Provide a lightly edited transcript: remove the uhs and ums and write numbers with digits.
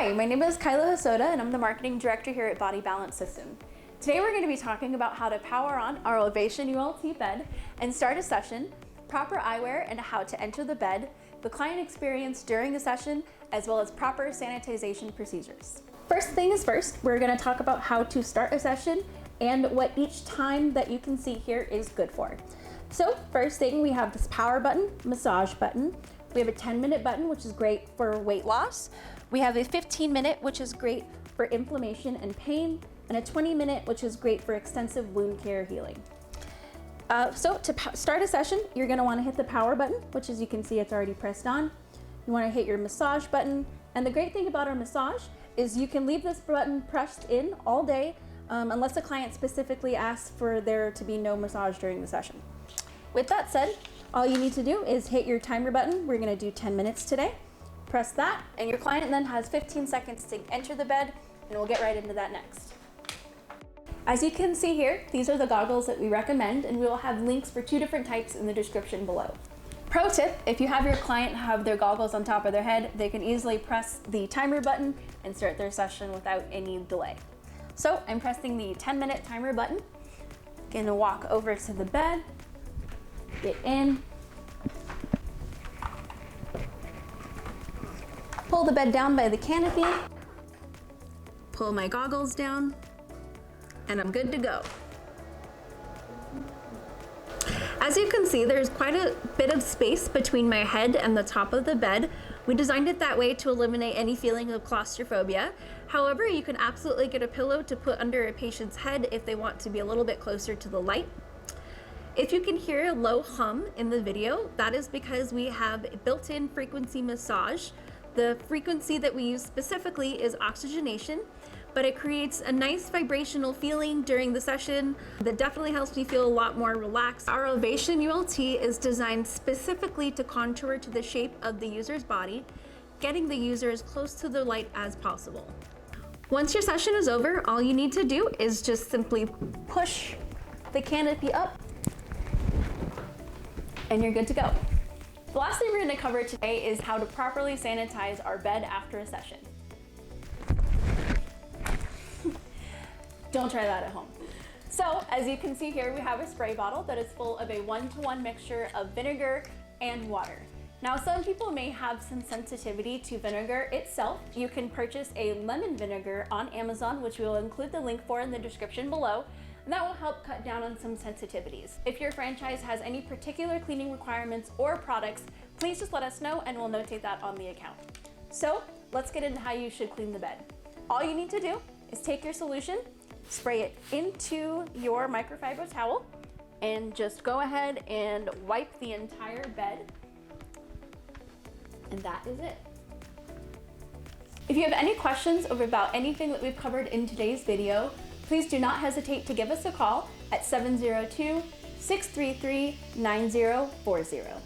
Hi, my name is Kyla Hosoda and I'm the Marketing Director here at Body Balance System. Today we're going to be talking about how to power on our OvationULT bed and start a session, proper eyewear and how to enter the bed, the client experience during the session, as well as proper sanitization procedures. First things first, we're going to talk about how to start a session and what each time that you can see here is good for. So first thing, we have this power button, massage button. We have a 10-minute button, which is great for weight loss. We have a 15-minute, which is great for inflammation and pain, and a 20-minute, which is great for extensive wound care healing. So to start a session, you're gonna wanna hit the power button, which as you can see, it's already pressed on. You wanna hit your massage button. And the great thing about our massage is you can leave this button pressed in all day, unless the client specifically asks for there to be no massage during the session. With that said, all you need to do is hit your timer button. We're gonna do 10 minutes today. Press that, and your client then has 15 seconds to enter the bed, and we'll get right into that next. As you can see here, these are the goggles that we recommend, and we will have links for 2 different types in the description below. Pro tip, if you have your client have their goggles on top of their head, they can easily press the timer button and start their session without any delay. So I'm pressing the 10-minute timer button. Gonna walk over to the bed, get in, pull the bed down by the canopy, pull my goggles down, and I'm good to go. As you can see, there's quite a bit of space between my head and the top of the bed. We designed it that way to eliminate any feeling of claustrophobia. However, you can absolutely get a pillow to put under a patient's head if they want to be a little bit closer to the light. If you can hear a low hum in the video, that is because we have built-in frequency massage. The frequency that we use specifically is oxygenation, but it creates a nice vibrational feeling during the session that definitely helps me feel a lot more relaxed. Our OvationULT is designed specifically to contour to the shape of the user's body, getting the user as close to the light as possible. Once your session is over, all you need to do is just simply push the canopy up, and you're good to go. The last thing we're going to cover today is how to properly sanitize our bed after a session. Don't try that at home. So as you can see here, we have a spray bottle that is full of a 1-to-1 mixture of vinegar and water. Now, some people may have some sensitivity to vinegar itself. You can purchase a lemon vinegar on Amazon, which we will include the link for in the description below. And that will help cut down on some sensitivities. If your franchise has any particular cleaning requirements or products, please just let us know and we'll notate that on the account. So let's get into how you should clean the bed. All you need to do is take your solution, spray it into your microfiber towel, and just go ahead and wipe the entire bed. And that is it. If you have any questions or about anything that we've covered in today's video, please do not hesitate to give us a call at 702-633-9040.